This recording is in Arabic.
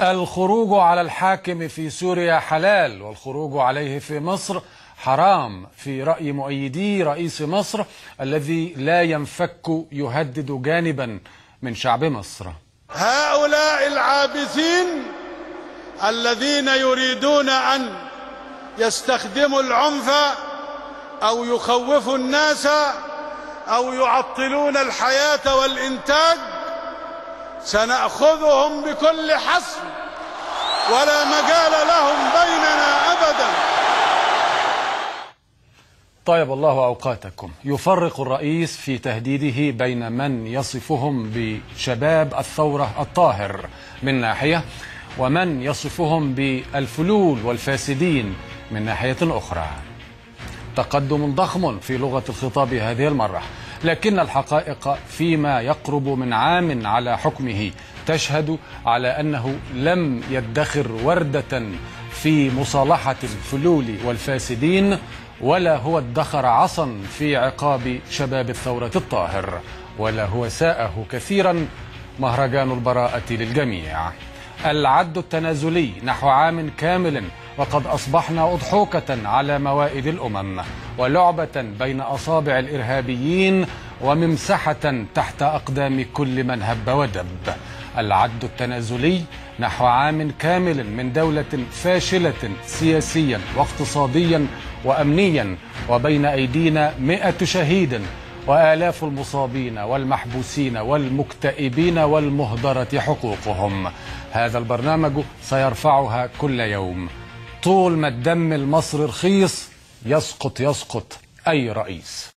الخروج على الحاكم في سوريا حلال، والخروج عليه في مصر حرام في رأي مؤيدي رئيس مصر الذي لا ينفك يهدد جانبا من شعب مصر. هؤلاء العابثين الذين يريدون أن يستخدموا العنف أو يخوفوا الناس أو يعطلون الحياة والإنتاج سنأخذهم بكل حسم ولا مجال لهم بيننا أبدا. طيب الله أوقاتكم. يفرق الرئيس في تهديده بين من يصفهم بشباب الثورة الطاهر من ناحية، ومن يصفهم بالفلول والفاسدين من ناحية أخرى. تقدم ضخم في لغة الخطاب هذه المرة، لكن الحقائق فيما يقرب من عام على حكمه تشهد على أنه لم يدخر وردة في مصالحة الفلول والفاسدين، ولا هو ادخر عصا في عقاب شباب الثورة الطاهر، ولا هو ساءه كثيرا مهرجان البراءة للجميع. العد التنازلي نحو عام كامل، وقد أصبحنا أضحوكة على موائد الأمم، ولعبة بين أصابع الإرهابيين، وممسحة تحت أقدام كل من هب ودب. العد التنازلي نحو عام كامل من دولة فاشلة سياسيا واقتصاديا وأمنيا، وبين أيدينا 100 شهيد وآلاف المصابين والمحبوسين والمكتئبين والمهدرة حقوقهم. هذا البرنامج سيرفعها كل يوم. طول ما الدم المصري رخيص يسقط أي رئيس.